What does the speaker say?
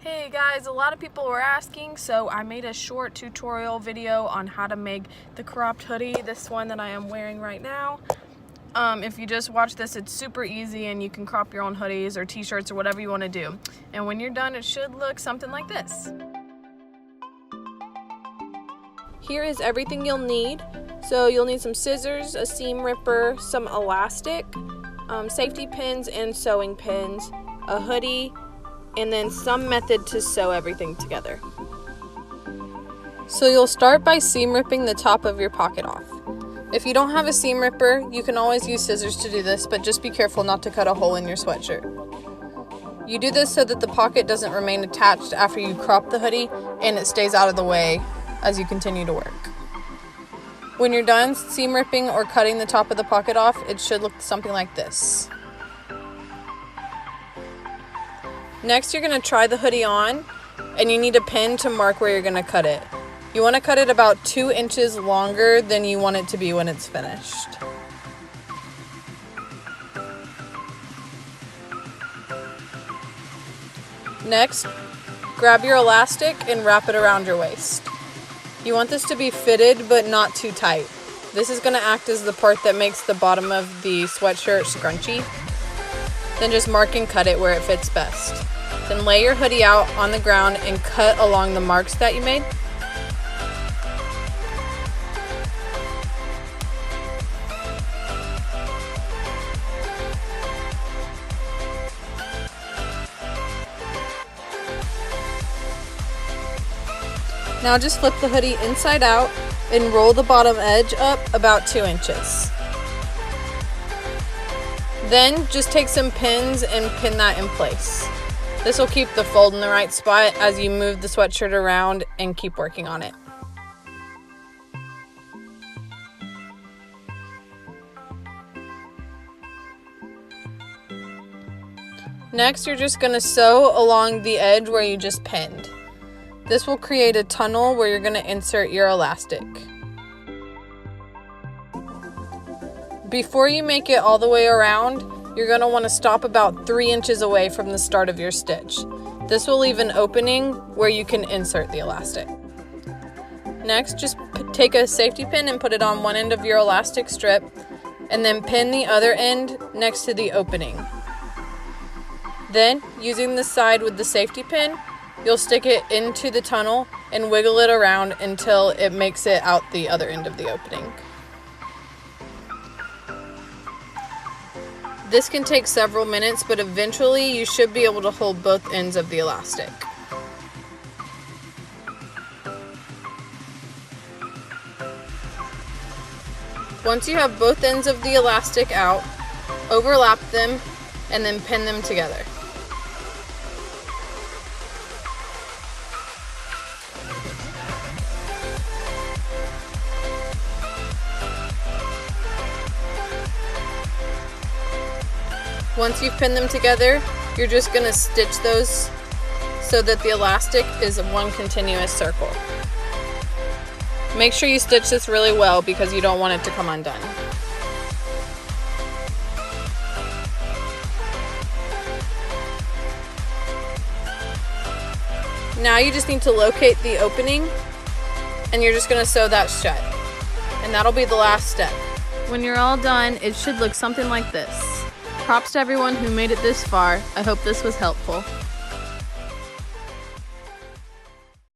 Hey guys, a lot of people were asking, so I made a short tutorial video on how to make the cropped hoodie, this one that I am wearing right now. If you just watch this, it's super easy and you can crop your own hoodies or t-shirts or whatever you want to do. And when you're done, it should look something like this. Here is everything you'll need. So you'll need some scissors, a seam ripper, some elastic, safety pins and sewing pins, a hoodie, and then some method to sew everything together. So you'll start by seam ripping the top of your pocket off. If you don't have a seam ripper, you can always use scissors to do this, but just be careful not to cut a hole in your sweatshirt. You do this so that the pocket doesn't remain attached after you crop the hoodie and it stays out of the way as you continue to work. When you're done seam ripping or cutting the top of the pocket off, it should look something like this. Next, you're going to try the hoodie on, and you need a pin to mark where you're going to cut it. You want to cut it about 2 inches longer than you want it to be when it's finished. Next, grab your elastic and wrap it around your waist. You want this to be fitted but not too tight. This is going to act as the part that makes the bottom of the sweatshirt scrunchy. Then just mark and cut it where it fits best. Then lay your hoodie out on the ground and cut along the marks that you made. Now just flip the hoodie inside out and roll the bottom edge up about 2 inches. Then just take some pins and pin that in place. This will keep the fold in the right spot as you move the sweatshirt around and keep working on it. Next, you're just going to sew along the edge where you just pinned. This will create a tunnel where you're going to insert your elastic. Before you make it all the way around, you're going to want to stop about 3 inches away from the start of your stitch. This will leave an opening where you can insert the elastic. Next, just take a safety pin and put it on one end of your elastic strip, and then pin the other end next to the opening. Then, using the side with the safety pin, you'll stick it into the tunnel and wiggle it around until it makes it out the other end of the opening. This can take several minutes, but eventually you should be able to hold both ends of the elastic. Once you have both ends of the elastic out, overlap them and then pin them together. Once you've pinned them together, you're just going to stitch those so that the elastic is one continuous circle. Make sure you stitch this really well because you don't want it to come undone. Now you just need to locate the opening and you're just going to sew that shut. And that'll be the last step. When you're all done, it should look something like this. Props to everyone who made it this far. I hope this was helpful.